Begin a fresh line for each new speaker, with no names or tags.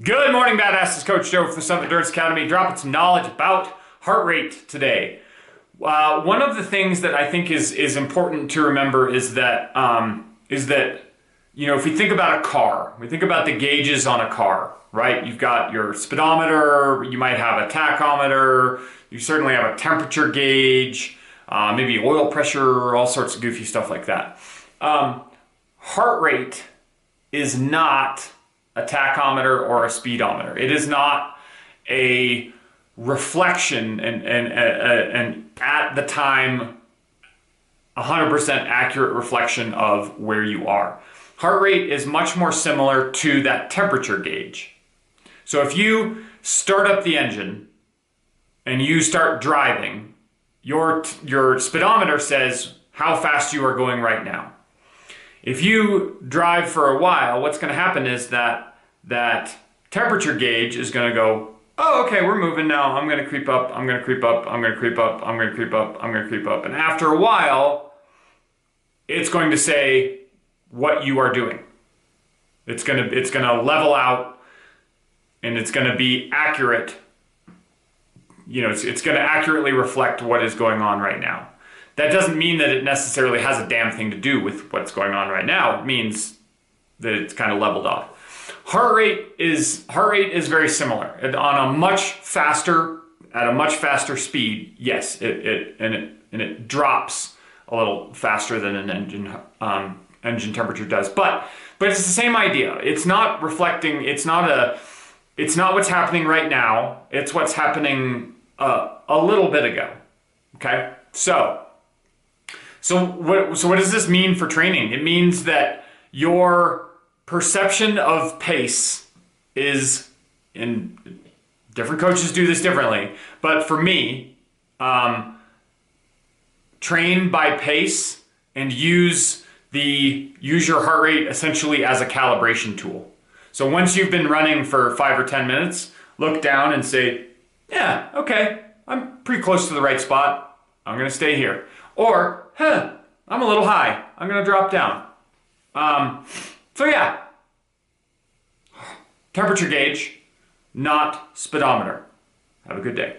Good morning, badasses. Coach Joe from the Summit Endurance Academy, dropping some knowledge about heart rate today. One of the things that I think is important to remember is that if we think about a car, we think about the gauges on a car, right? You've got your speedometer, you might have a tachometer, you certainly have a temperature gauge, maybe oil pressure, all sorts of goofy stuff like that. Heart rate is not a tachometer or a speedometer. It is not a reflection and at the time 100% accurate reflection of where you are. Heart rate is much more similar to that temperature gauge. So if you start up the engine and you start driving, your speedometer says how fast you are going right now. If you drive for a while, what's going to happen is that temperature gauge is going to go, oh, okay, we're moving now. I'm going to creep up, I'm going to creep up, I'm going to creep up, I'm going to creep up, I'm going to creep up. And after a while, it's going to say what you are doing. It's going to level out and it's going to be accurate. It's going to accurately reflect what is going on right now. That doesn't mean that it necessarily has a damn thing to do with what's going on right now. It means that it's kind of leveled off. Heart rate is very similar. At a much faster speed, yes, it drops a little faster than an engine temperature does. But it's the same idea. It's not reflecting. It's not what's happening right now. It's what's happening a little bit ago. Okay, so what does this mean for training? It means that your perception of pace is, and different coaches do this differently, but for me, train by pace and use your heart rate essentially as a calibration tool. So once you've been running for 5 or 10 minutes, look down and say, yeah, okay, I'm pretty close to the right spot. I'm going to stay here. Or, I'm a little high. I'm going to drop down. So yeah, temperature gauge, not speedometer. Have a good day.